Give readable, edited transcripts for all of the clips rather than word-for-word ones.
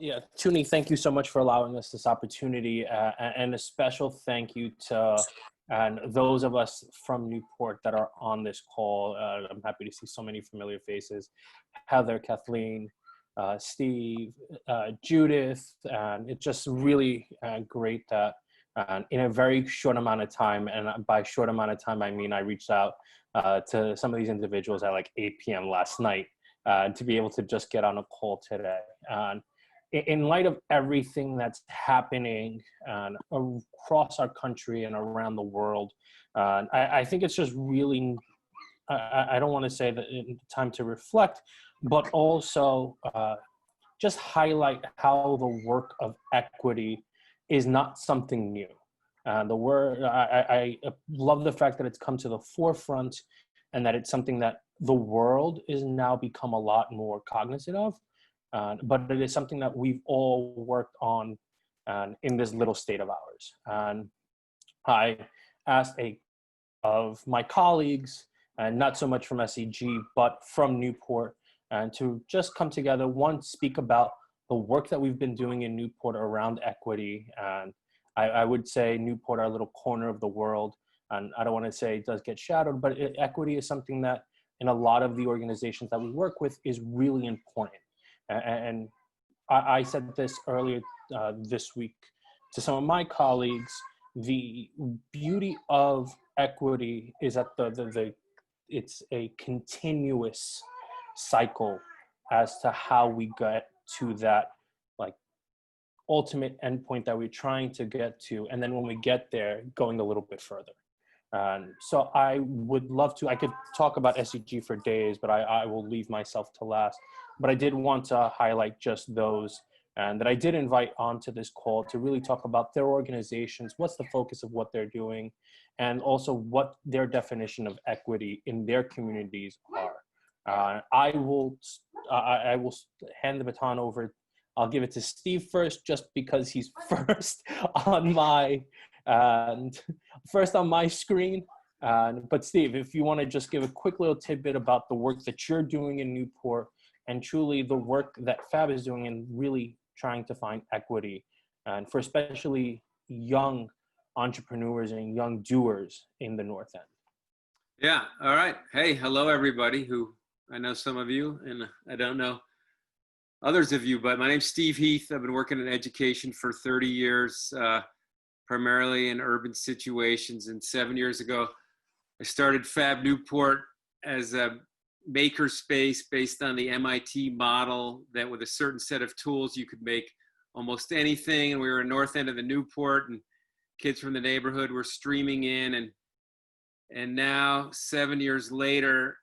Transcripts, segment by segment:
Yeah, Tuni, thank you so much for allowing us this opportunity, and a special thank you to and those of us from Newport that are on this call. I'm happy to see so many familiar faces: Heather, Kathleen, Steve, Judith, and it's just really great that in a very short amount of time, and by short amount of time I mean I reached out to some of these individuals at like 8 p.m. last night to be able to just get on a call today. In light of everything that's happening across our country and around the world, I think it's just really, I don't want to say that it's time to reflect, but also just highlight how the work of equity is not something new. I love the fact that it's come to the forefront and that it's something that the world is now become a lot more cognizant of. But it is something that we've all worked on in this little state of ours. And I asked of my colleagues, and not so much from SEG, but from Newport, and to just come together, one, speak about the work that we've been doing in Newport around equity. And I would say Newport, our little corner of the world, and I don't want to say it does get shadowed, but equity is something that in a lot of the organizations that we work with is really important. And I said this earlier this week to some of my colleagues. The beauty of equity is that it's a continuous cycle as to how we get to that like ultimate endpoint that we're trying to get to, and then when we get there, going a little bit further. So I would love to, I could talk about SEG for days, but I will leave myself to last. But I did want to highlight just those, and that I did invite onto this call to really talk about their organizations, what's the focus of what they're doing, and also what their definition of equity in their communities are. I will hand the baton over. I'll give it to Steve first, just because he's first on my screen. But Steve, if you want to just give a quick little tidbit about the work that you're doing in Newport, and truly the work that Fab is doing in really trying to find equity, and for especially young entrepreneurs and young doers in the North End. Yeah, all right. Hey, hello everybody, who I know some of you, and I don't know others of you, but my name's Steve Heath. I've been working in education for 30 years, primarily in urban situations. And 7 years ago, I started FabNewport as a makerspace based on the MIT model, that with a certain set of tools, you could make almost anything. And we were in north end of the Newport, and kids from the neighborhood were streaming in. And now, 7 years later,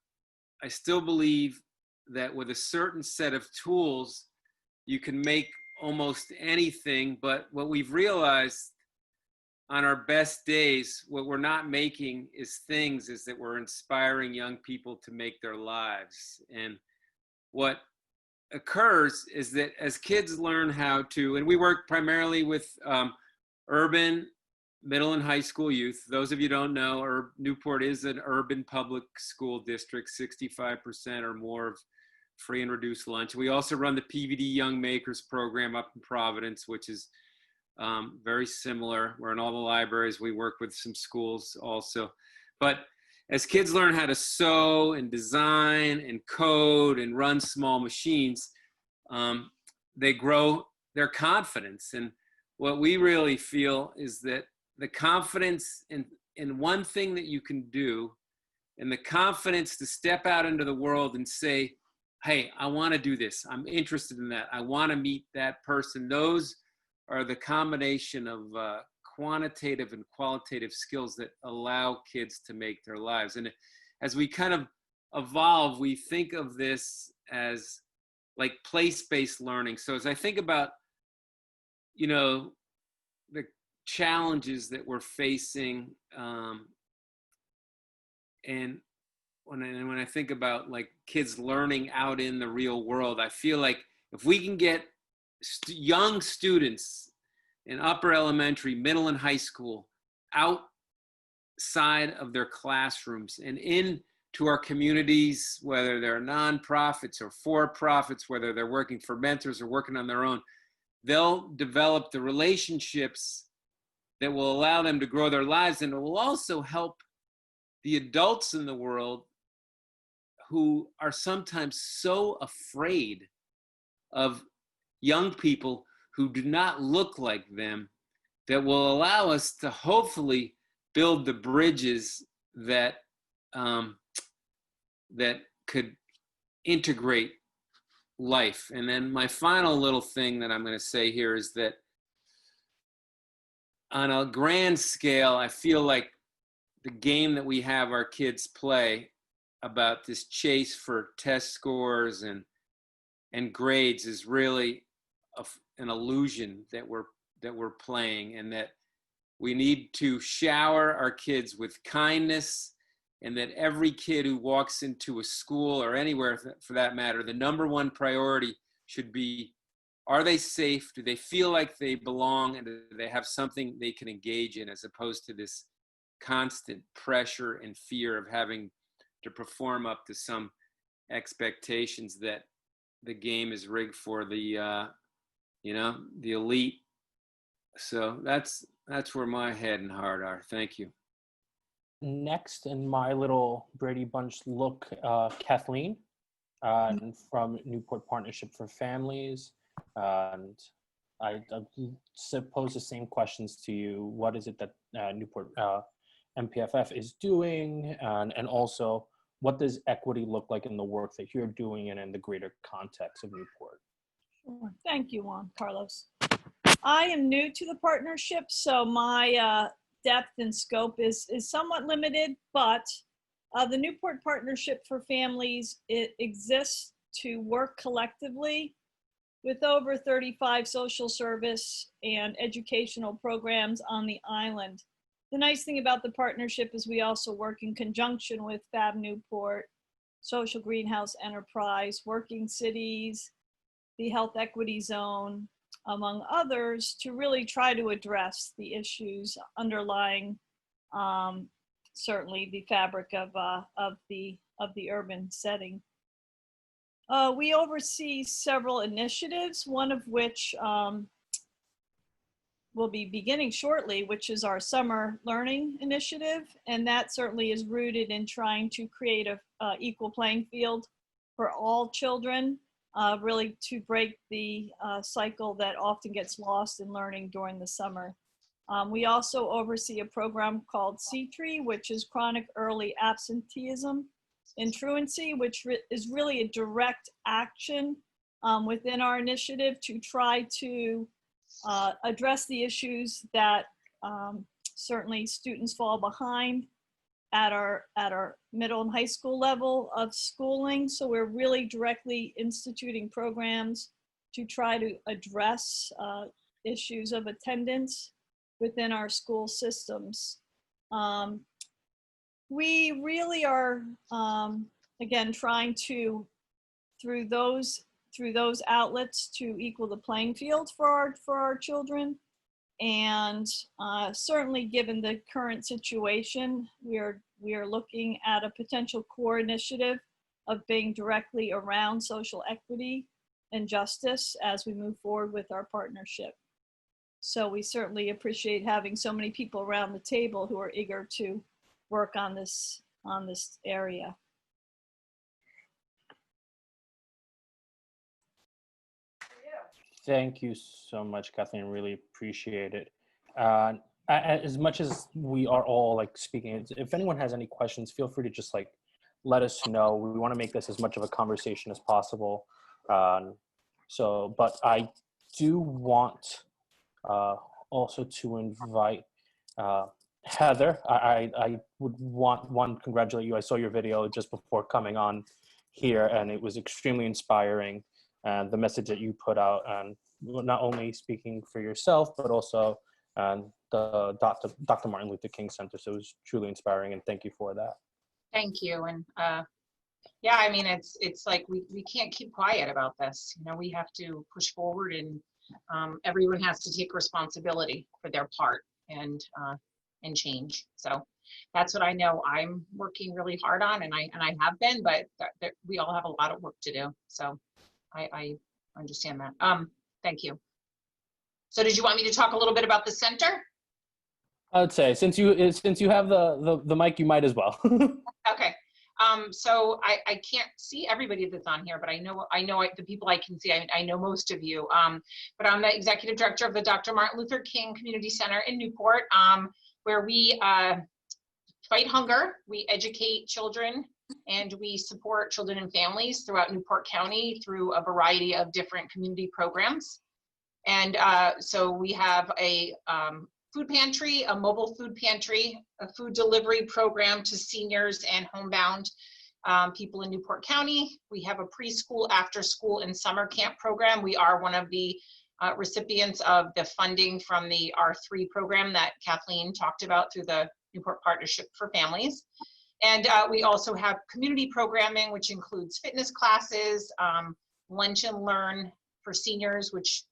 I still believe that with a certain set of tools, you can make almost anything. But what we've realized on our best days, what we're not making is that we're inspiring young people to make their lives. And what occurs is that as kids learn how to, and we work primarily with urban middle and high school youth. Those of you who don't know, Newport is an urban public school district, 65% or more of free and reduced lunch. We also run the PVD Young Makers program up in Providence, which is very similar. We're in all the libraries. We work with some schools also. But as kids learn how to sew and design and code and run small machines, they grow their confidence. And what we really feel is that the confidence in one thing that you can do, and the confidence to step out into the world and say, hey, I want to do this. I'm interested in that. I want to meet that person. Those are the combination of quantitative and qualitative skills that allow kids to make their lives. And as we kind of evolve, we think of this as like place-based learning. So as I think about, the challenges that we're facing, and when I think about like kids learning out in the real world, I feel like if we can get young students in upper elementary, middle, and high school outside of their classrooms and into our communities, whether they're nonprofits or for-profits, whether they're working for mentors or working on their own, they'll develop the relationships that will allow them to grow their lives, and it will also help the adults in the world who are sometimes so afraid of young people who do not look like them, that will allow us to hopefully build the bridges that that could integrate life. And then my final little thing that I'm going to say here is that on a grand scale, I feel like the game that we have our kids play about this chase for test scores and grades is really an illusion that we're playing, and that we need to shower our kids with kindness, and that every kid who walks into a school or anywhere for that matter, the number one priority should be, are they safe? Do they feel like they belong? And do they have something they can engage in, as opposed to this constant pressure and fear of having to perform up to some expectations that the game is rigged for the, the elite. So that's where my head and heart are. Thank you. Next in my little Brady Bunch look, Kathleen from Newport Partnership for Families. And I suppose the same questions to you. What is it that Newport MPFF is doing? And also, what does equity look like in the work that you're doing and in the greater context of Newport? Sure. Thank you, Juan Carlos. I am new to the partnership, so my depth and scope is somewhat limited, but the Newport Partnership for Families, it exists to work collectively with over 35 social service and educational programs on the island. The nice thing about the partnership is we also work in conjunction with FabNewport, Social Greenhouse Enterprise, Working Cities, the Health Equity Zone, among others, to really try to address the issues underlying certainly the fabric of the urban setting. We oversee several initiatives, one of which will be beginning shortly, which is our summer learning initiative. And that certainly is rooted in trying to create a equal playing field for all children, really to break the cycle that often gets lost in learning during the summer. We also oversee a program called C-Tree, which is chronic early absenteeism and truancy, which is really a direct action within our initiative to try to address the issues that certainly students fall behind at our middle and high school level of schooling. So we're really directly instituting programs to try to address issues of attendance within our school systems. We really are, again, trying to, through those outlets, to equal the playing field for our children. And certainly given the current situation, we are looking at a potential core initiative of being directly around social equity and justice as we move forward with our partnership. So we certainly appreciate having so many people around the table who are eager to work on this area. Thank you so much, Kathleen. Really appreciate it. As much as we are all like speaking, if anyone has any questions, feel free to just like let us know. We want to make this as much of a conversation as possible. But I do want also to invite Heather. I would want congratulate you. I saw your video just before coming on here, and it was extremely inspiring. And the message that you put out, and not only speaking for yourself, but also the Dr. Martin Luther King Center. So it was truly inspiring, and thank you for that. Thank you. And yeah, I mean, it's like we can't keep quiet about this. You know, we have to push forward, and everyone has to take responsibility for their part and change. So that's what I know I'm working really hard on, and I have been, but we all have a lot of work to do. So I understand that. Thank you. So did you want me to talk a little bit about the center? I would say since you have the mic, you might as well. Okay. So I can't see everybody that's on here, but I know the people I can see. I know most of you. But I'm the executive director of the Dr. Martin Luther King Community Center in Newport, where we fight hunger, we educate children, and we support children and families throughout Newport County through a variety of different community programs. And so we have a food pantry, a mobile food pantry, a food delivery program to seniors and homebound people in Newport County. We have a preschool, after school, and summer camp program. We are one of the recipients of the funding from the R3 program that Kathleen talked about through the Newport Partnership for Families. And we also have community programming, which includes fitness classes, lunch and learn for seniors, which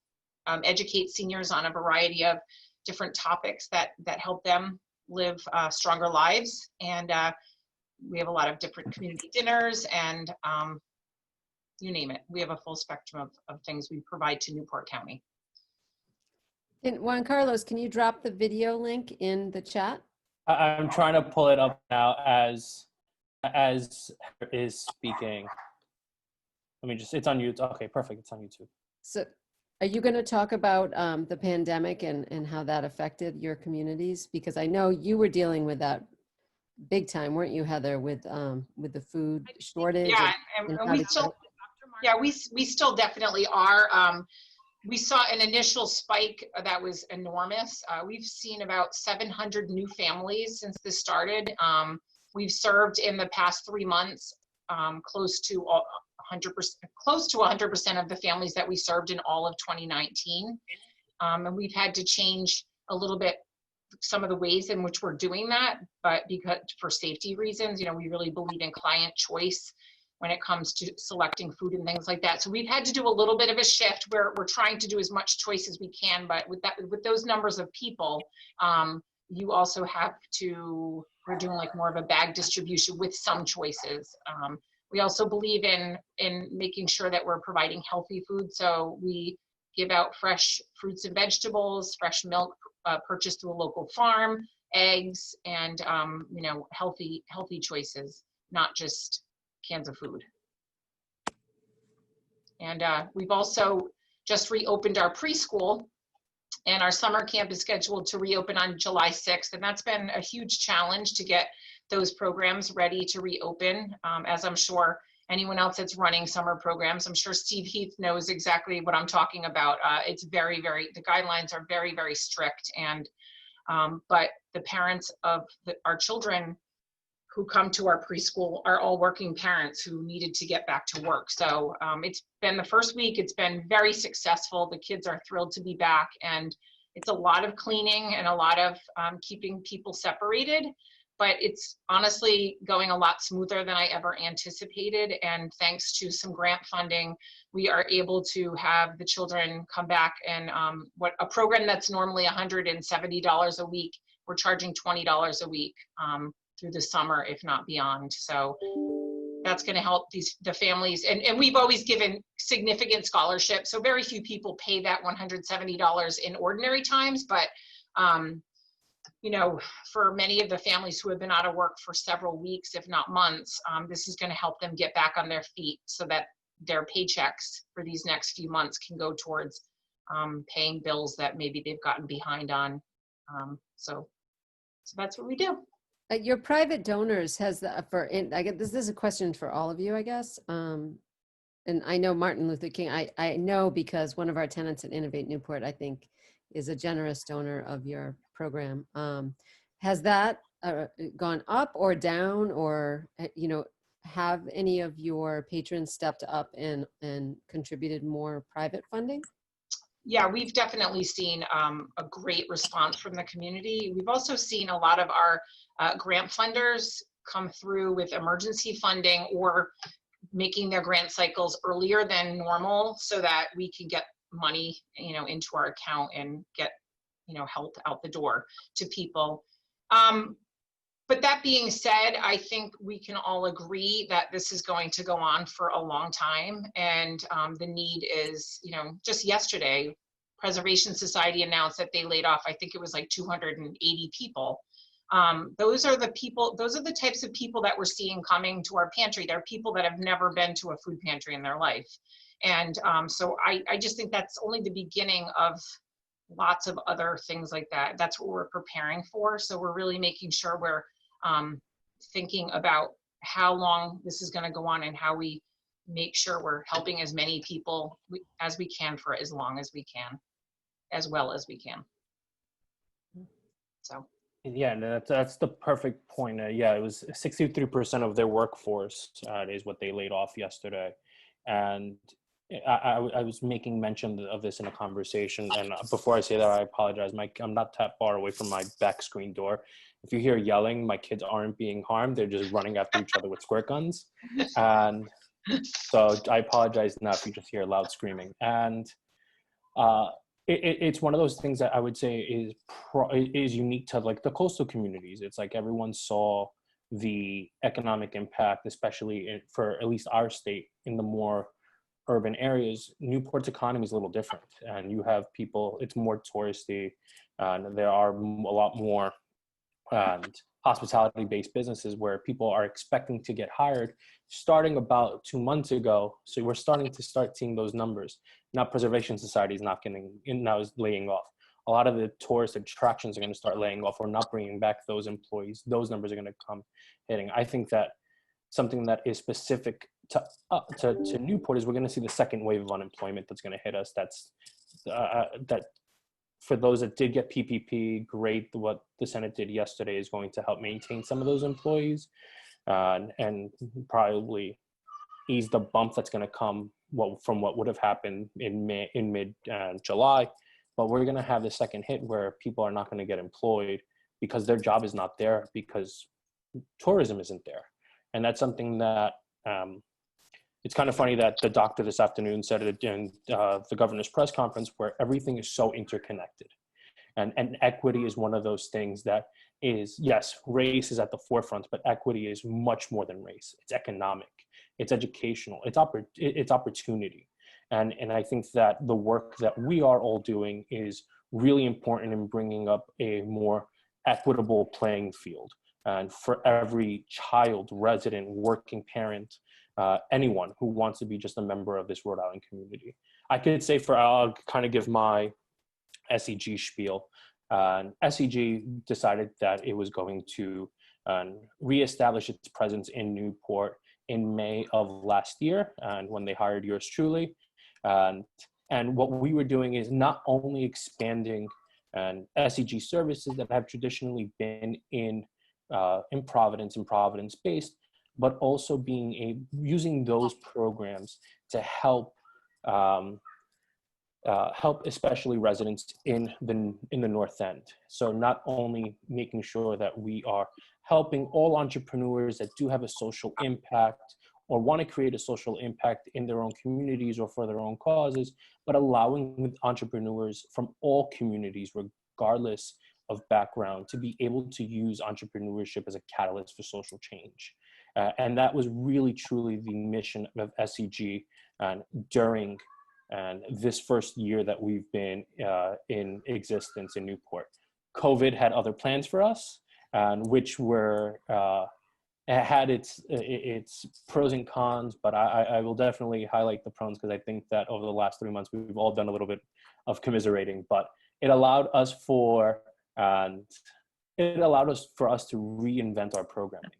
educates seniors on a variety of different topics that help them live stronger lives. And we have a lot of different community dinners and you name it. We have a full spectrum of things we provide to Newport County. And Juan Carlos, can you drop the video link in the chat? I'm trying to pull it up now as Heather is speaking. Let me just, it's on YouTube. Okay, perfect, it's on YouTube. So are you going to talk about the pandemic and how that affected your communities? Because I know you were dealing with that big time, weren't you, Heather, with the food shortage? Yeah, and we still definitely are. We saw an initial spike that was enormous. We've seen about 700 new families since this started. We've served in the past 3 months close to 100% of the families that we served in all of 2019. And we've had to change a little bit some of the ways in which we're doing that, but because for safety reasons, you know, we really believe in client choice when it comes to selecting food and things like that. So we've had to do a little bit of a shift where we're trying to do as much choice as we can, but with those numbers of people, you also have to, we're doing like more of a bag distribution with some choices. We also believe in making sure that we're providing healthy food. So we give out fresh fruits and vegetables, fresh milk purchased through a local farm, eggs, and you know, healthy choices, not just cans of food. And we've also just reopened our preschool, and our summer camp is scheduled to reopen on July 6th. And that's been a huge challenge to get those programs ready to reopen, as I'm sure anyone else that's running summer programs. I'm sure Steve Heath knows exactly what I'm talking about. It's very, the guidelines are very, very strict. And, but the parents of our children who come to our preschool are all working parents who needed to get back to work. So it's been the first week, it's been very successful. The kids are thrilled to be back, and it's a lot of cleaning and a lot of keeping people separated, but it's honestly going a lot smoother than I ever anticipated. And thanks to some grant funding, we are able to have the children come back, and what a program that's normally $170 a week, we're charging $20 a week through the summer, if not beyond. So that's going to help the families. And we've always given significant scholarships. So very few people pay that $170 in ordinary times, but you know, for many of the families who have been out of work for several weeks, if not months, this is going to help them get back on their feet so that their paychecks for these next few months can go towards paying bills that maybe they've gotten behind on. So that's what we do. Your private donors has I get this is a question for all of you, I guess. And I know Martin Luther King, I know because one of our tenants at Innovate Newport, I think, is a generous donor of your program. Has that gone up or down, or, you know, have any of your patrons stepped up and contributed more private funding? Yeah, we've definitely seen a great response from the community. We've also seen a lot of our grant funders come through with emergency funding or making their grant cycles earlier than normal so that we can get money, you know, into our account and get, you know, help out the door to people. But that being said, I think we can all agree that this is going to go on for a long time. And the need is, you know, just yesterday, Preservation Society announced that they laid off, I think it was like 280 people. Those are the types of people that we're seeing coming to our pantry. They're people that have never been to a food pantry in their life. And so I just think that's only the beginning of lots of other things like that. That's what we're preparing for. So we're really making sure we're thinking about how long this is going to go on and how we make sure we're helping as many people as we can for as long as we can, as well as we can. So. Yeah, and that's the perfect point. Yeah, it was 63% of their workforce is what they laid off yesterday. And I was making mention of this in a conversation. And before I say that, I apologize. I'm not that far away from my back screen door. If you hear yelling, my kids aren't being harmed. They're just running after each other with squirt guns. And so I apologize now if you just hear loud screaming. And it's one of those things that I would say is unique to like the coastal communities. It's like everyone saw the economic impact, especially for at least our state in the more urban areas. Newport's economy is a little different, and you have people, it's more touristy, and there are a lot more hospitality-based businesses where people are expecting to get hired starting about 2 months ago. So we're starting to seeing those numbers. Now Preservation Society is is laying off. A lot of the tourist attractions are going to start laying off or not bringing back those employees. Those numbers are going to come hitting. I think that something that is specific to Newport is we're going to see the second wave of unemployment that's going to hit us. That's that for those that did get PPP, great. What the Senate did yesterday is going to help maintain some of those employees and probably ease the bump that's going to come from what would have happened in mid-July. But we're going to have the second hit where people are not going to get employed because their job is not there because tourism isn't there. And that's something that it's kind of funny that the doctor this afternoon said it in the governor's press conference where everything is so interconnected. And equity is one of those things that is, yes, race is at the forefront, but equity is much more than race. It's economic, it's educational, it's opportunity. And I think that the work that we are all doing is really important in bringing up a more equitable playing field. And for every child, resident, working parent, anyone who wants to be just a member of this Rhode Island community. I could say I'll kind of give my SEG spiel. SEG decided that it was going to reestablish its presence in Newport in May of last year, and when they hired yours truly. And what we were doing is not only expanding SEG services that have traditionally been in Providence and Providence-based, but also using those programs to help especially residents in the North End. So not only making sure that we are helping all entrepreneurs that do have a social impact or want to create a social impact in their own communities or for their own causes, but allowing entrepreneurs from all communities, regardless of background, to be able to use entrepreneurship as a catalyst for social change. And that was really, truly the mission of SEG during this first year that we've been in existence in Newport. COVID had other plans for us, which were had its pros and cons, but I will definitely highlight the pros because I think that over the last 3 months we've all done a little bit of commiserating. But it allowed us for us to reinvent our programming.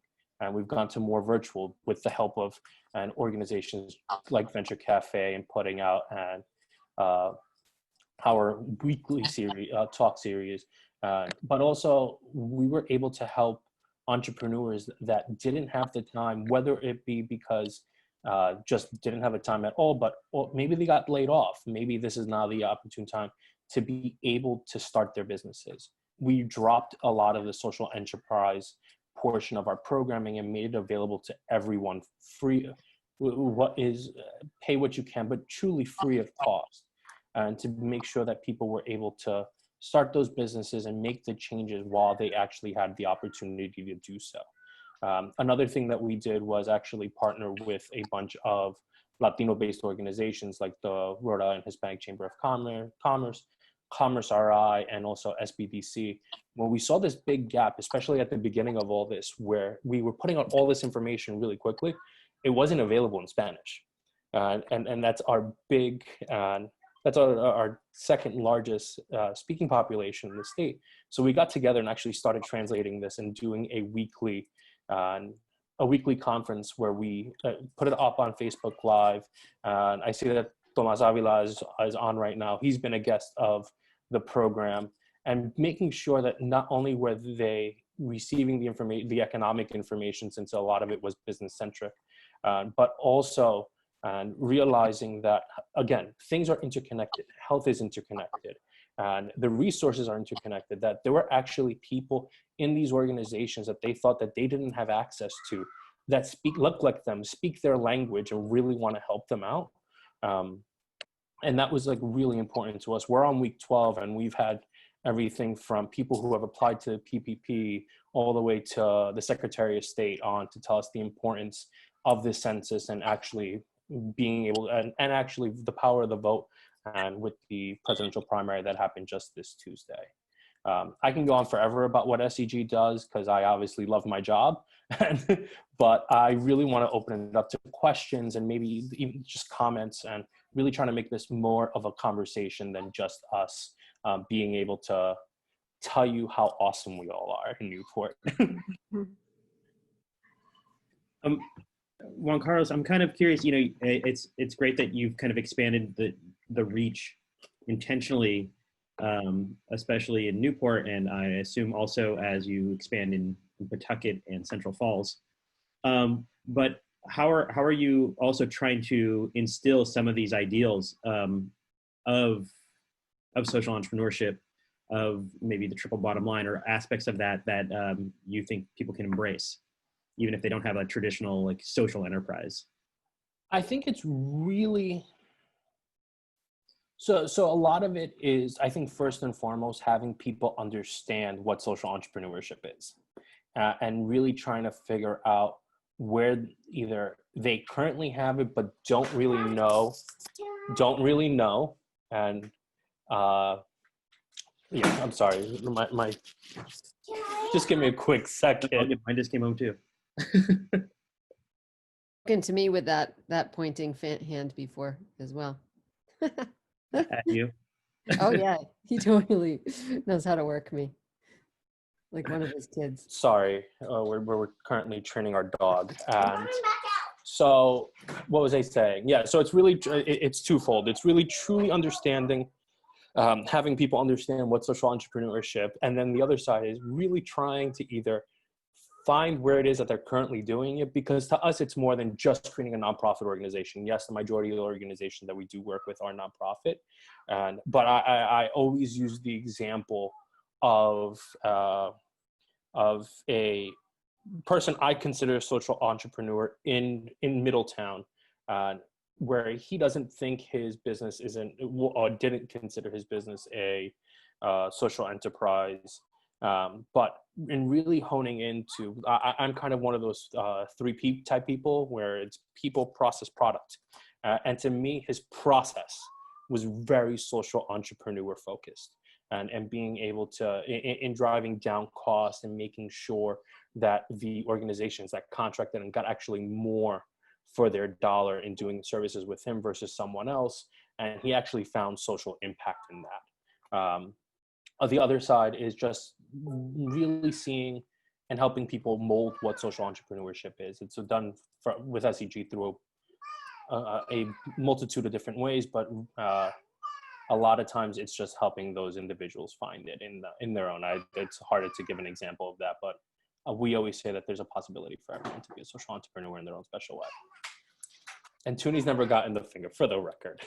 And we've gone to more virtual with the help of organizations like Venture Cafe and putting out our weekly series, talk series. But also we were able to help entrepreneurs that didn't have the time, whether it be because just didn't have a time at all, or maybe they got laid off. Maybe this is now the opportune time to be able to start their businesses. We dropped a lot of the social enterprise portion of our programming and made it available to everyone free. Pay what you can, but truly free of cost, and to make sure that people were able to start those businesses and make the changes while they actually had the opportunity to do so. Another thing that we did was actually partner with a bunch of Latino-based organizations like the Rhode Island Hispanic Chamber of Commerce, Commerce RI, and also SBDC, when we saw this big gap, especially at the beginning of all this, where we were putting out all this information really quickly, it wasn't available in Spanish. And that's our big, that's our second largest speaking population in the state. So we got together and actually started translating this and doing a weekly conference where we put it up on Facebook Live. And I see that Tomas Avila is on right now. He's been a guest of the program, and making sure that not only were they receiving the information, the economic information, since a lot of it was business centric, but also realizing that, again, things are interconnected. Health is interconnected, and the resources are interconnected, that there were actually people in these organizations that they thought that they didn't have access to, that look like them, speak their language, and really want to help them out. And that was like really important to us. We're on week 12, and we've had everything from people who have applied to PPP all the way to the Secretary of State on to tell us the importance of the census and actually being able, and actually the power of the vote, and with the presidential primary that happened just this Tuesday. I can go on forever about what SEG does, because I obviously love my job, but I really want to open it up to questions and maybe even just comments, and really trying to make this more of a conversation than just us being able to tell you how awesome we all are in Newport. Juan Carlos, I'm kind of curious, you know, it's great that you've kind of expanded the reach intentionally, especially in Newport, and I assume also as you expand in Pawtucket and Central Falls. But how are you also trying to instill some of these ideals of social entrepreneurship, of maybe the triple bottom line, or aspects of that you think people can embrace, even if they don't have a traditional like social enterprise? I think it's really, so a lot of it is, I think first and foremost, having people understand what social entrepreneurship is, and really trying to figure out where either they currently have it, but don't really know. And yeah, I'm sorry, my just give me a quick second. Mine just came home too. Spoken to me with that pointing hand before as well. At you. Oh yeah, he totally knows how to work me, like one of his kids. Sorry, we're currently training our dog. And so what was I saying? Yeah, so it's really, it's twofold. It's really truly understanding, having people understand what social entrepreneurship, and then the other side is really trying to either find where it is that they're currently doing it, because to us, it's more than just creating a nonprofit organization. Yes, the majority of the organizations that we do work with are nonprofit, but I always use the example of a person I consider a social entrepreneur in Middletown, where he doesn't think his business or didn't consider his business a social enterprise. But in really honing into, I'm kind of one of those 3P type people, where it's people, process, product. And to me, his process was very social entrepreneur focused, and being able to, in driving down costs and making sure that the organizations that contracted and got actually more for their dollar in doing services with him versus someone else. And he actually found social impact in that. The other side is just really seeing and helping people mold what social entrepreneurship is. It's done with SEG through a multitude of different ways, but a lot of times it's just helping those individuals find it in their own. It's harder to give an example of that, but we always say that there's a possibility for everyone to be a social entrepreneur in their own special way. And Tooney's never gotten the finger, for the record.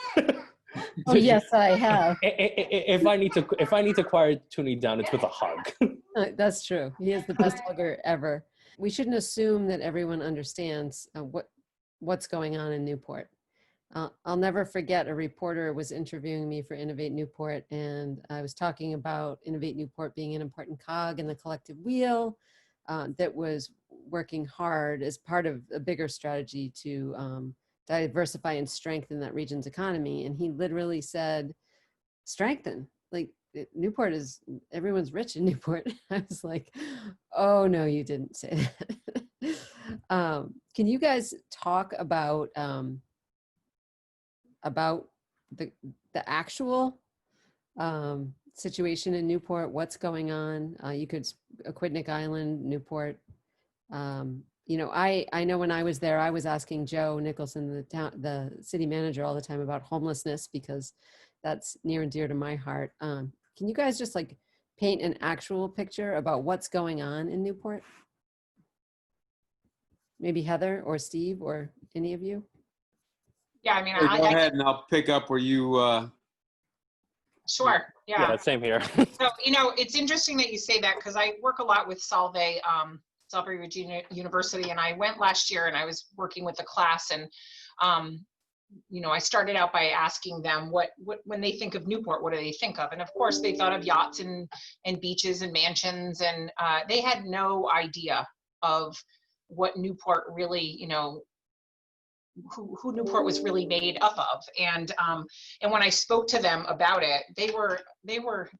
Oh yes, I have. If I need to quiet Tooney down, it's with a hug. That's true. He is the best hugger ever. We shouldn't assume that everyone understands what's going on in Newport. I'll never forget, a reporter was interviewing me for Innovate Newport, and I was talking about Innovate Newport being an important cog in the collective wheel that was working hard as part of a bigger strategy to diversify and strengthen that region's economy. And he literally said, strengthen. like Newport is, everyone's rich in Newport. I was like, oh no, you didn't say that. Can you guys talk about the actual situation in Newport? What's going on? You could Aquidneck Island, Newport. You know, I know when I was there, I was asking Joe Nicholson, the city manager, all the time about homelessness, because that's near and dear to my heart. Can you guys just like paint an actual picture about what's going on in Newport? Maybe Heather or Steve or any of you? Yeah, I mean, Go ahead and I'll pick up where you. Sure. Yeah. Same here. So, you know, it's interesting that you say that, because I work a lot with Salve Regina University, and I went last year and I was working with a class, and you know, I started out by asking them what when they think of Newport, what do they think of? And of course they thought of yachts and beaches and mansions, and they had no idea of what Newport really, you know, who Newport was really made up of. And when I spoke to them about it, they were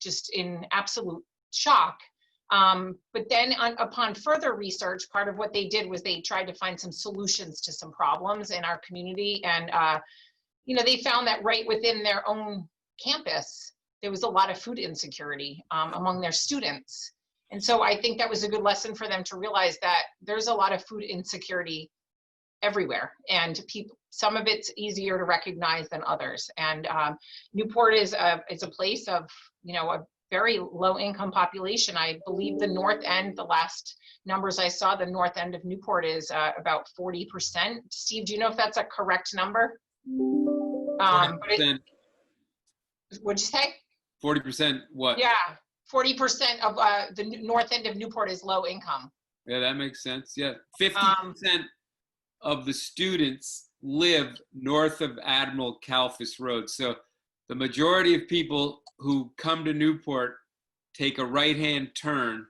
just in absolute shock. But then upon further research, part of what they did was they tried to find some solutions to some problems in our community. And, you know, they found that right within their own campus, there was a lot of food insecurity among their students. And so I think that was a good lesson for them to realize that there's a lot of food insecurity everywhere, and some of it's easier to recognize than others. And Newport is a place of, you know, a very low income population. I believe the north end, the last numbers I saw, the north end of Newport is about 40%. Steve, do you know if that's a correct number? What'd you say? 40% what? Yeah, 40% of the north end of Newport is low income. Yeah, that makes sense. Yeah, 50% of the students live north of Admiral Kalfas Road. So the majority of people who come to Newport take a right-hand turn,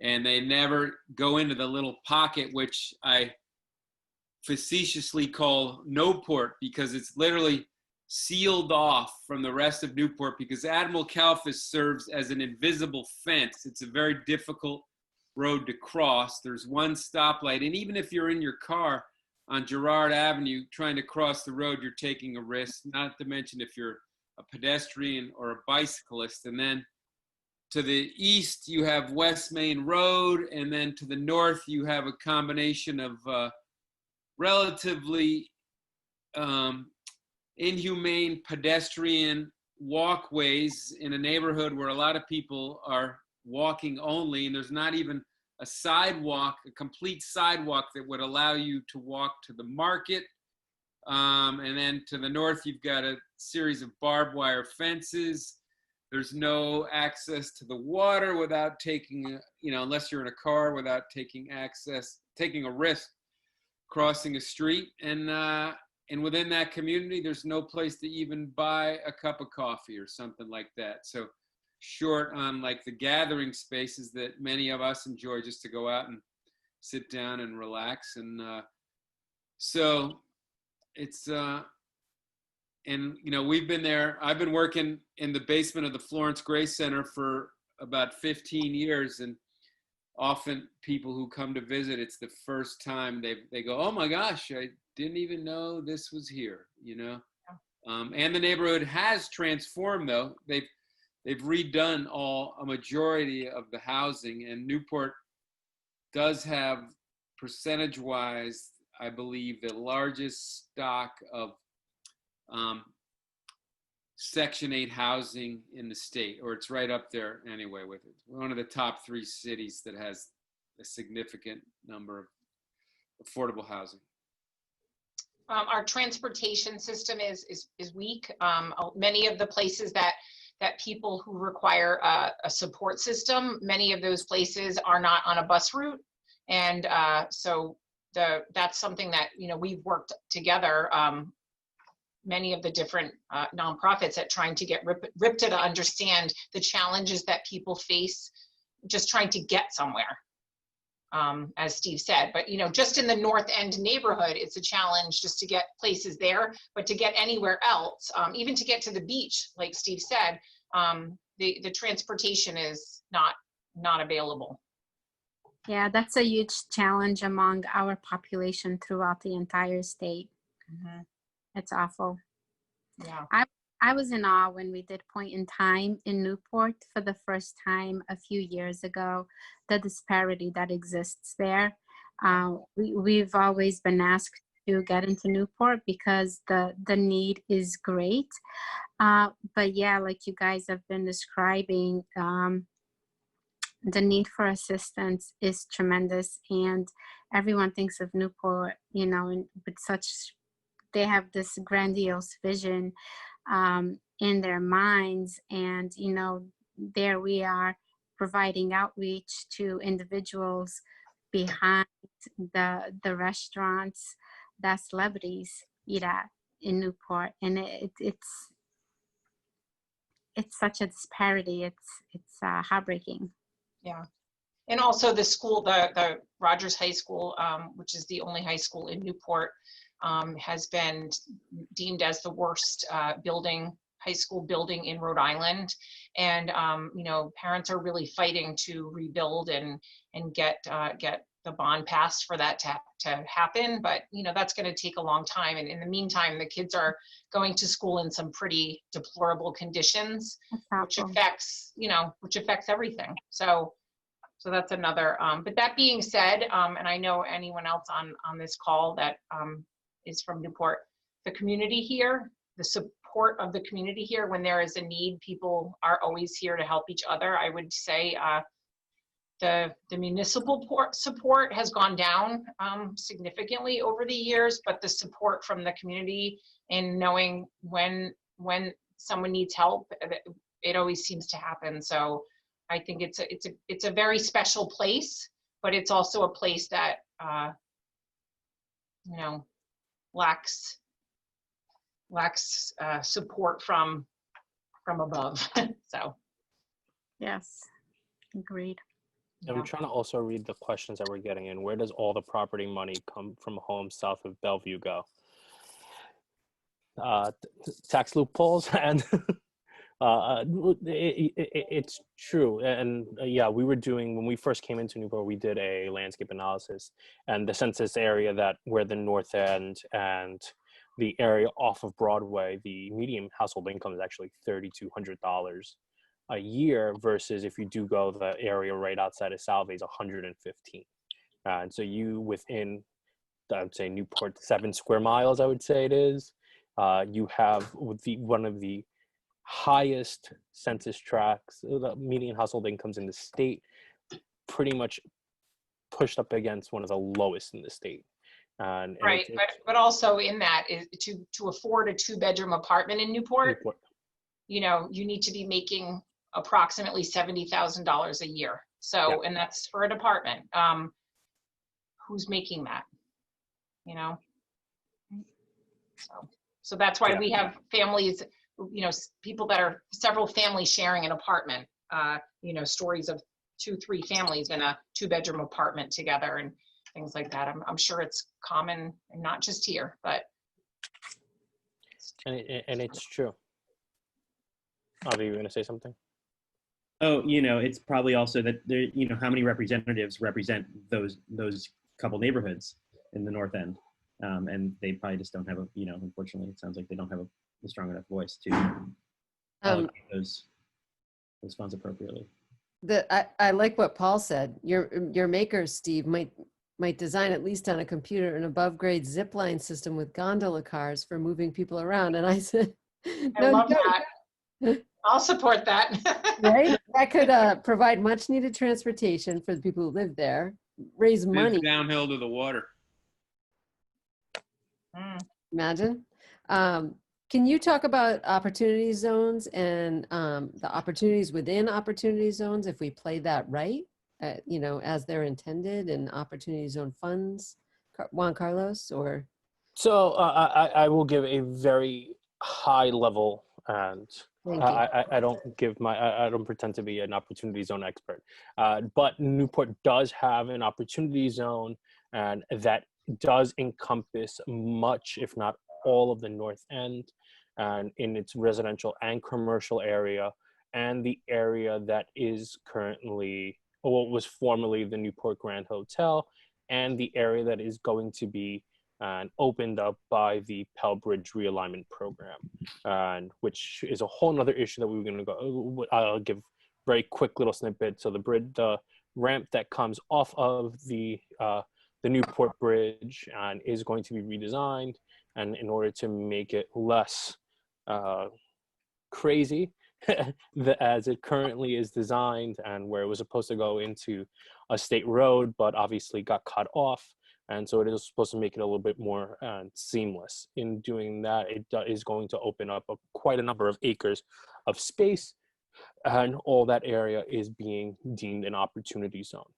and they never go into the little pocket, which I facetiously call Nowport, because it's literally sealed off from the rest of Newport, because Admiral Kalfas serves as an invisible fence. It's a very difficult road to cross. There's one stoplight, and even if you're in your car on Girard Avenue trying to cross the road, you're taking a risk, not to mention if you're a pedestrian or a bicyclist. And then to the east, you have West Main Road, and then to the north, you have a combination of relatively inhumane pedestrian walkways in a neighborhood where a lot of people are walking only, and there's not even a sidewalk, a complete sidewalk that would allow you to walk to the market. And then to the north, you've got a series of barbed wire fences. There's no access to the water without taking, you know, unless you're in a car, without taking a risk crossing a street. And within that community, there's no place to even buy a cup of coffee or something like that. So short on like the gathering spaces that many of us enjoy just to go out and sit down and relax. And so it's, and you know, we've been there, I've been working in the basement of the Florence Gray Center for about 15 years. And often people who come to visit, it's the first time they go, oh my gosh, I didn't even know this was here, you know? And the neighborhood has transformed though. They've redone a majority of the housing, and Newport does have, percentage-wise, I believe, the largest stock of Section 8 housing in the state, or it's right up there anyway with it. One of the top 3 cities that has a significant number of affordable housing. Our transportation system is weak. Many of the places that people who require a support system, many of those places are not on a bus route. And so that's something that, you know, we've worked together, many of the different nonprofits at trying to get RIPTA to understand the challenges that people face just trying to get somewhere, as Steve said. But, you know, just in the North End neighborhood, it's a challenge just to get places there, but to get anywhere else, even to get to the beach, like Steve said, the transportation is not available. Yeah, that's a huge challenge among our population throughout the entire state. Mm-hmm. It's awful. Yeah. I was in awe when we did Point in Time in Newport for the first time a few years ago, the disparity that exists there. We've always been asked to get into Newport because the need is great. But yeah, like you guys have been describing, the need for assistance is tremendous, and everyone thinks of Newport, you know, with such, they have this grandiose vision in their minds, and you know, there we are providing outreach to individuals behind the restaurants that celebrities eat at in Newport, and it's such a disparity. It's heartbreaking. Yeah. And also the school, the Rogers High School, which is the only high school in Newport, has been deemed as the worst high school building in Rhode Island. And, you know, parents are really fighting to rebuild and get the bond passed for that to happen. But, you know, that's going to take a long time. And in the meantime, the kids are going to school in some pretty deplorable conditions, which affects everything. So that's another, but that being said, and I know anyone else on this call that is from Newport, the community here, the support of the community here, when there is a need, people are always here to help each other. I would say the municipal support has gone down significantly over the years, but the support from the community in knowing when someone needs help, it always seems to happen. So I think it's a very special place, but it's also a place that you know, lacks support from above. So Yes, agreed. I'm trying to also read the questions that we're getting in. Where does all the property money come from homes south of Bellevue go? Tax loopholes, and it's true. And yeah, we were doing, when we first came into Newport, we did a landscape analysis, and the census area that where the North End and the area off of Broadway, the median household income is actually $3,200 a year, versus if you do go the area right outside of Salve is 115. And so you within, I would say, Newport 7 square miles, I would say it is, you have one of the highest census tracts, the median household incomes in the state, pretty much pushed up against one of the lowest in the state. And right, but also in that is to afford a 2-bedroom apartment in Newport, you know, you need to be making approximately $70,000 a year. So, yeah. And that's for an apartment. Who's making that? You know? So that's why we have families, you know, people that are several families sharing an apartment, you know, stories of 2-3 families in a 2-bedroom apartment together and things like that. I'm sure it's common, and not just here, but. And it's true. Avi, you were going to say something? Oh, you know, it's probably also that there, you know, how many representatives represent those couple neighborhoods in the North End, and they probably just don't have a, you know, unfortunately, it sounds like they don't have a strong enough voice to allocate those funds appropriately. I like what Paul said. Your makers, Steve, might design, at least on a computer, an above grade zip line system with gondola cars for moving people around. And I said, I love that. I'll support that. Right? That could provide much needed transportation for the people who live there, raise money. Downhill to the water. Imagine. Can you talk about opportunity zones and the opportunities within opportunity zones if we play that right, you know, as they're intended, and opportunity zone funds? Juan Carlos, or? So I will give a very high level, and I don't pretend to be an opportunity zone expert, but Newport does have an opportunity zone, and that does encompass much, if not all, of the North End, and in its residential and commercial area. and the area that is currently, or what was formerly the Newport Grand Hotel, and the area that is going to be opened up by the Pell Bridge realignment program, which is a whole nother issue that we were going to go. I'll give very quick little snippet. So the ramp that comes off of the Newport Bridge is going to be redesigned, and in order to make it less crazy as it currently is designed, and where it was supposed to go into a state road, but obviously got cut off. And so it is supposed to make it a little bit more seamless. In doing that, it is going to open up quite a number of acres of space, and all that area is being deemed an opportunity zone.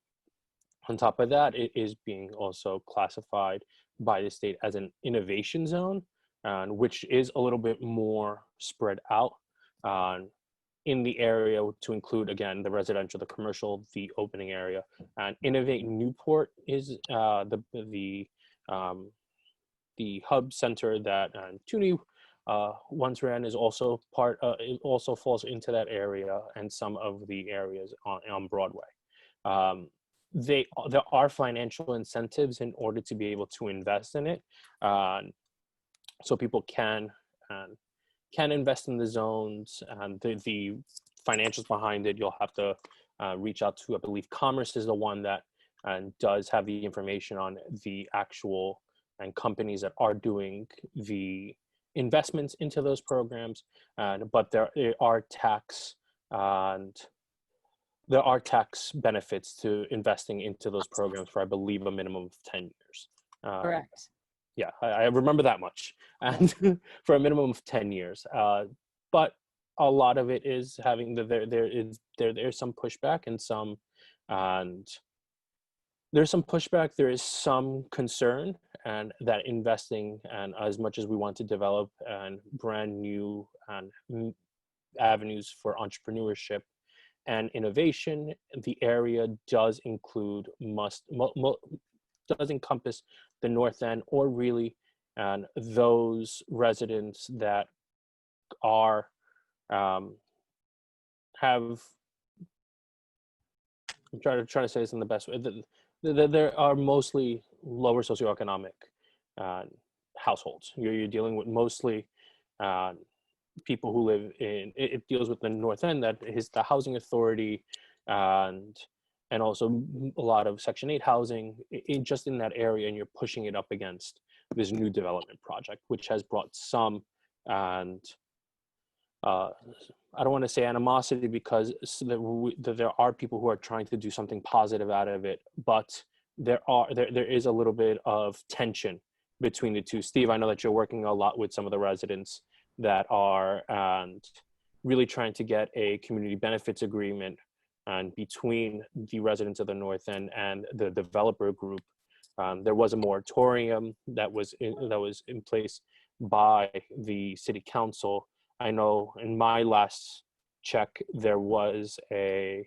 On top of that, it is being also classified by the state as an innovation zone, which is a little bit more spread out in the area to include, again, the residential, the commercial, the opening area. And Innovate Newport is the hub center that Tooney once ran, is also part. It also falls into that area, and some of the areas on Broadway. There are financial incentives in order to be able to invest in it, so people can invest in the zones, and the financials behind it. You'll have to reach out to, I believe Commerce is the one that does have the information on the actual and companies that are doing the investments into those programs. But there are tax benefits to investing into those programs for, I believe, a minimum of 10 years. Correct. Yeah, I remember that much, and for a minimum of 10 years. But a lot of it is having there's some pushback there's some pushback. There is some concern, and that investing, and as much as we want to develop brand new avenues for entrepreneurship and innovation, the area does encompass the North End, or really those residents that are I'm trying to say this in the best way. There are mostly lower socioeconomic households. You're dealing with mostly people who live in. It deals with the North End, that is the housing authority, and also a lot of Section 8 housing just in that area, and you're pushing it up against this new development project, which has brought some, and I don't want to say animosity, because there are people who are trying to do something positive out of it, but there is a little bit of tension between the two. Steve, I know that you're working a lot with some of the residents that are really trying to get a community benefits agreement and between the residents of the North End and the developer group. There was a moratorium that was in place by the city council. I know in my last check, there was I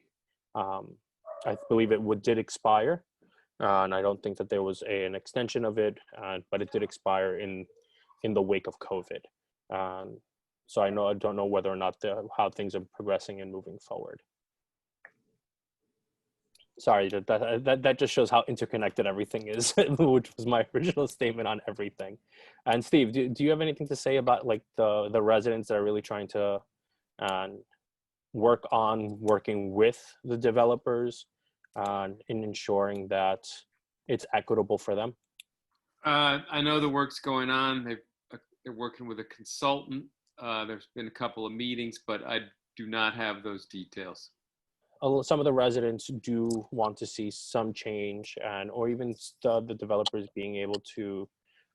believe it did expire, and I don't think that there was an extension of it, but it did expire in the wake of COVID. So I don't know whether or not how things are progressing and moving forward. Sorry, that just shows how interconnected everything is, which was my original statement on everything. And Steve, do you have anything to say about like the residents that are really trying to working with the developers in ensuring that it's equitable for them? I know the work's going on. They're working with a consultant. There's been a couple of meetings, but I do not have those details. Some of the residents do want to see some change, or even the developers being able to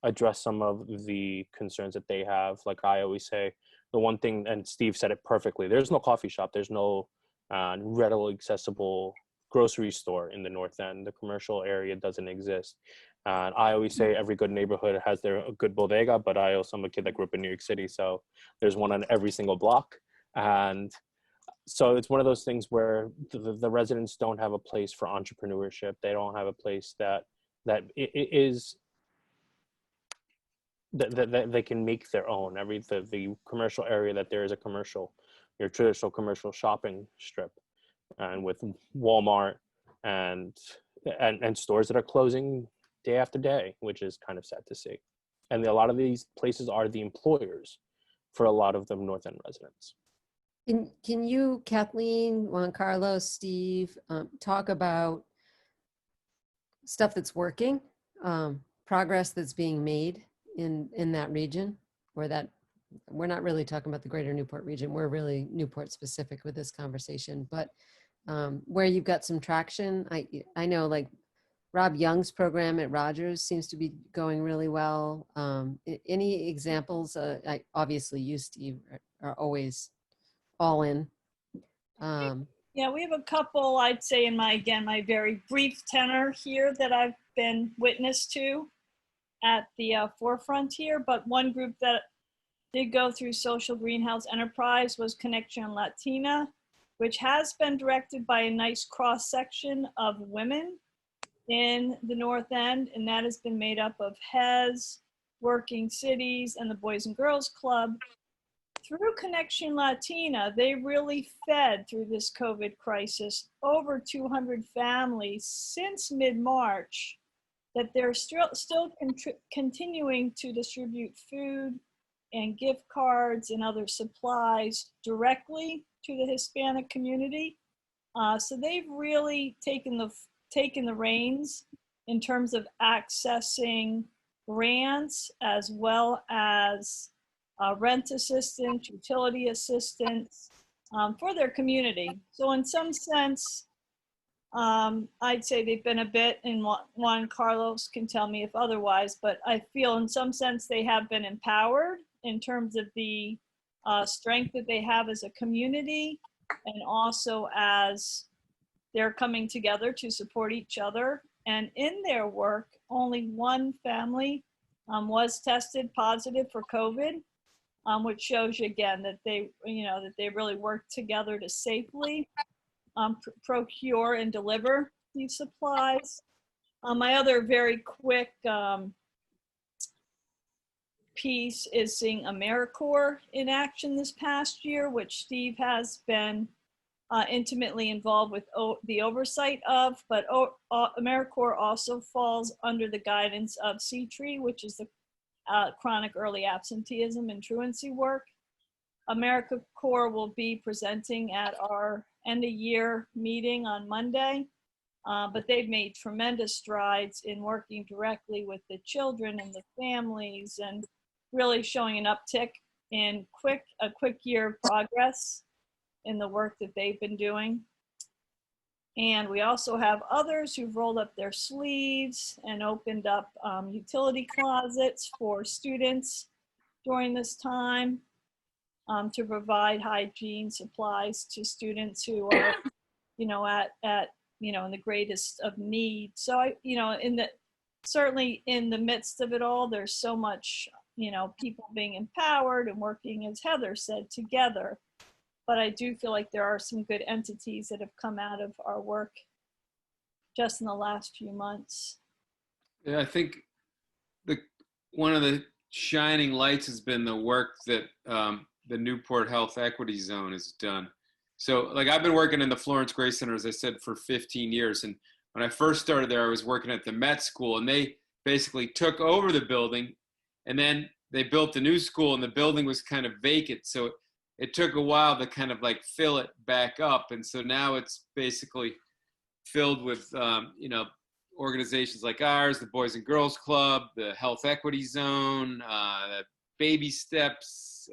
address some of the concerns that they have. Like I always say, the one thing, and Steve said it perfectly, there's no coffee shop, there's no readily accessible grocery store in the North End. The commercial area doesn't exist. And I always say every good neighborhood has their good bodega, but I also am a kid that grew up in New York City, so there's one on every single block. And so it's one of those things where the residents don't have a place for entrepreneurship. They don't have a place that is that they can make their own. The commercial area, that there is a commercial, your traditional commercial shopping strip, and with Walmart and stores that are closing day after day, which is kind of sad to see. And a lot of these places are the employers for a lot of the North End residents. Can you, Kathleen, Juan Carlos, Steve, talk about stuff that's working, progress that's being made in that region, or that we're not really talking about the greater Newport region, we're really Newport specific with this conversation, but where you've got some traction? I know like Rob Young's program at Rogers seems to be going really well. Any examples? Obviously you, Steve, are always all in. Yeah, we have a couple, I'd say in my very brief tenure here that I've been witness to at the forefront here, but one group that did go through Social Greenhouse Enterprise was Connection Latina, which has been directed by a nice cross-section of women in the North End, and that has been made up of HES, Working Cities, and the Boys and Girls Club. Through Connection Latina, they really fed through this COVID crisis over 200 families since mid-March, that they're still continuing to distribute food and gift cards and other supplies directly to the Hispanic community. So they've really taken the reins in terms of accessing grants as well as rent assistance, utility assistance for their community. So in some sense, I'd say they've been a bit, and Juan Carlos can tell me if otherwise, but I feel in some sense they have been empowered in terms of the strength that they have as a community, and also as they're coming together to support each other. And in their work, only one family was tested positive for COVID, which shows you again that they really work together to safely procure and deliver these supplies. My other very quick piece is seeing AmeriCorps in action this past year, which Steve has been intimately involved with the oversight of, but AmeriCorps also falls under the guidance of CTRI, which is the chronic early absenteeism and truancy work. AmeriCorps will be presenting at our end of year meeting on Monday, but they've made tremendous strides in working directly with the children and the families, and really showing an uptick in a quick year of progress in the work that they've been doing. And we also have others who've rolled up their sleeves and opened up utility closets for students during this time to provide hygiene supplies to students who are, in the greatest of need. So certainly in the midst of it all, there's so much, people being empowered and working, as Heather said, together. But I do feel like there are some good entities that have come out of our work just in the last few months. Yeah, I think one of the shining lights has been the work that the Newport Health Equity Zone has done. So like I've been working in the Florence Gray Center, as I said, for 15 years. And when I first started there, I was working at the Met School, and they basically took over the building, and then they built the new school, and the building was kind of vacant. So it took a while to kind of like fill it back up. And so now it's basically filled with, organizations like ours, the Boys and Girls Club, the Health Equity Zone, the Baby Steps,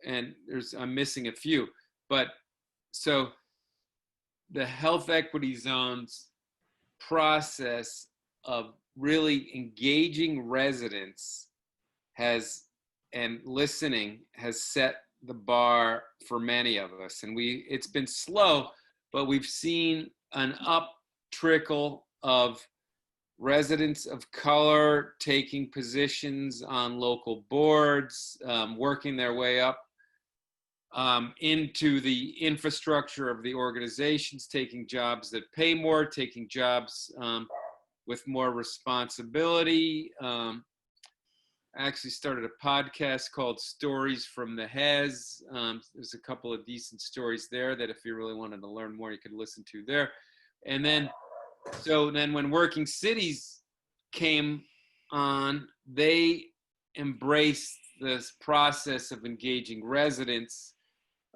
and I'm missing a few. But so the Health Equity Zone's process of really engaging residents and listening has set the bar for many of us. And it's been slow, but we've seen an up trickle of residents of color taking positions on local boards, working their way up into the infrastructure of the organizations, taking jobs that pay more, taking jobs with more responsibility. actually started a podcast called Stories from the Hez. There's a couple of decent stories there that if you really wanted to learn more, you could listen to there. And then, so then when Working Cities came on, they embraced this process of engaging residents.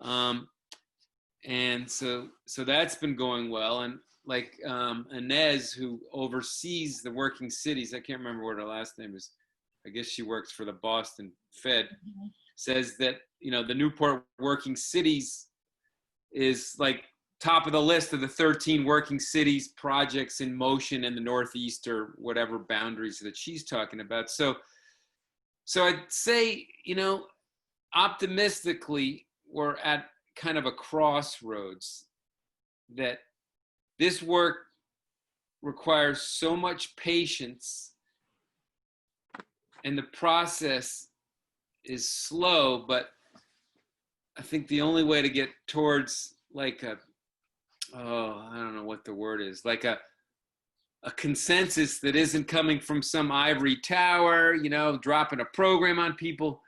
And so that's been going well. And like Inez, who oversees the Working Cities, I can't remember what her last name is. I guess she works for the Boston Fed, says that, you know, the Newport Working Cities is like top of the list of the 13 Working Cities projects in motion in the Northeast or whatever boundaries that she's talking about. So I'd say, you know, optimistically, we're at kind of a crossroads that this work requires so much patience and the process is slow, but I think the only way to get towards like I don't know what the word is, like a consensus that isn't coming from some ivory tower, you know, dropping a program on people,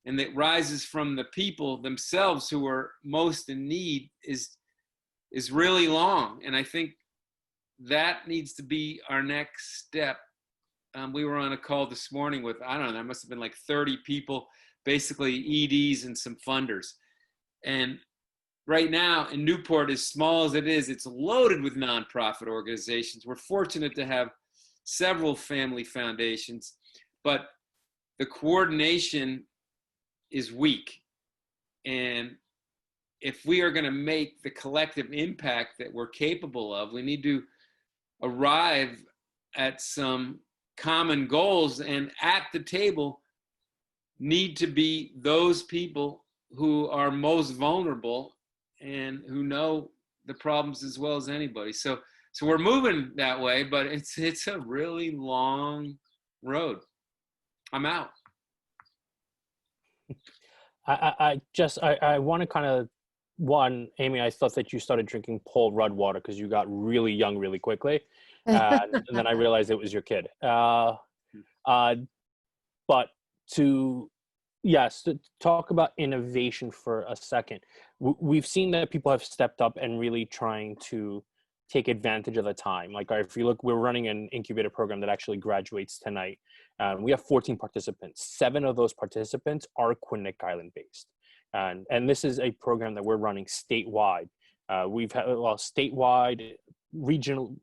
and that rises from the people themselves who are most in need is really long. And I think that needs to be our next step. We were on a call this morning with, I don't know, there must have been like 30 people, basically EDs and some funders. And right now in Newport, as small as it is, it's loaded with nonprofit organizations. We're fortunate to have several family foundations, but the coordination is weak. And if we are going to make the collective impact that we're capable of, we need to arrive at some common goals, and at the table need to be those people who are most vulnerable and who know the problems as well as anybody. So we're moving that way, but it's a really long road. I'm out. I want to kind of, Amy, I thought that you started drinking Paul Rudd water because you got really young really quickly. And then I realized it was your kid. But to talk about innovation for a second, we've seen that people have stepped up and really trying to take advantage of the time. Like if you look, we're running an incubator program that actually graduates tonight. We have 14 participants. 7 of those participants are Aquidneck Island based. And this is a program that we're running statewide. We've had statewide, regional,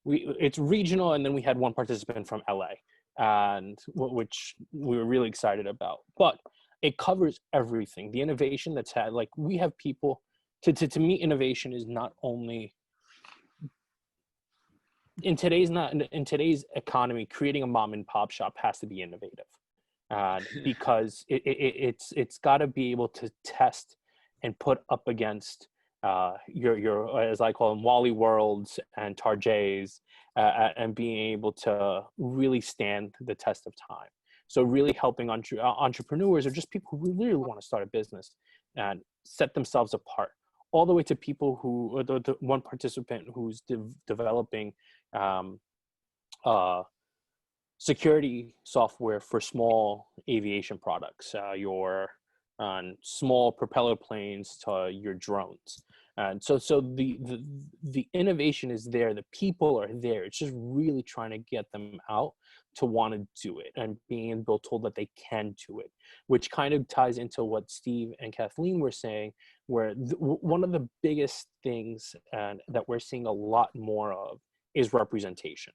it's regional, and then we had one participant from LA, and which we were really excited about. But it covers everything. The innovation that's had, like we have people, to me, innovation is not only in today's economy, creating a mom and pop shop has to be innovative, because it's got to be able to test and put up against your as I call them, Wally Worlds and Tarjays, and being able to really stand the test of time. So really helping entrepreneurs or just people who really want to start a business and set themselves apart, all the way to people who, the one participant who's developing security software for small aviation products, your small propeller planes to your drones. And so the innovation is there, the people are there. It's just really trying to get them out to want to do it and being told that they can do it, which kind of ties into what Steve and Kathleen were saying, where one of the biggest things that we're seeing a lot more of is representation.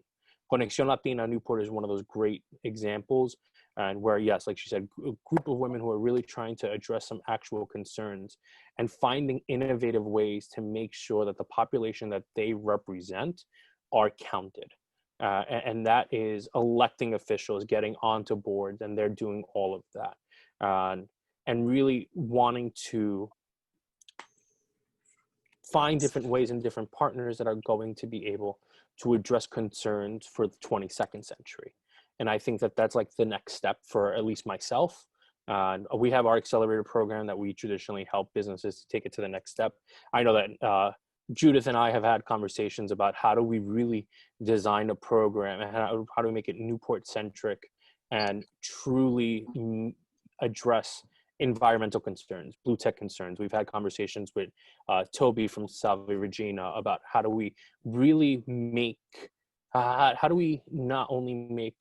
Conexión Latina Newport is one of those great examples, and where, yes, like she said, a group of women who are really trying to address some actual concerns and finding innovative ways to make sure that the population that they represent are counted. And that is electing officials, getting onto boards, and they're doing all of that. And really wanting to find different ways and different partners that are going to be able to address concerns for the 22nd century. And I think that that's like the next step for at least myself. We have our accelerator program that we traditionally help businesses to take it to the next step. I know that Judith and I have had conversations about how do we really design a program and how do we make it Newport centric and truly address environmental concerns, blue tech concerns. We've had conversations with Toby from Salve Regina about how do we really make, how do we not only make,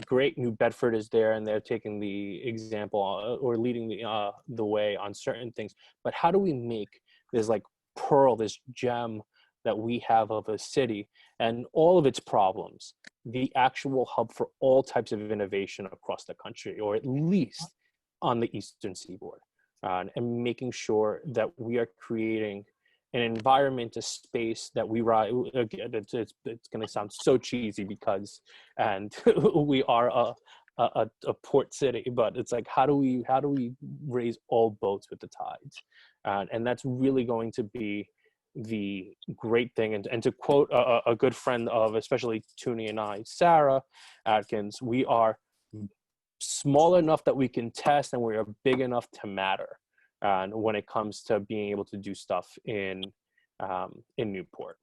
great, New Bedford is there and they're taking the example or leading the way on certain things, but how do we make this like pearl, this gem that we have of a city and all of its problems, the actual hub for all types of innovation across the country, or at least on the Eastern Seaboard, and making sure that we are creating an environment, a space that we ride. Again, it's going to sound so cheesy because, and we are a port city, but it's like, how do we raise all boats with the tides? And that's really going to be the great thing. And to quote a good friend of, especially Toonie and I, Sarah Atkins, we are small enough that we can test and we are big enough to matter. And when it comes to being able to do stuff in Newport.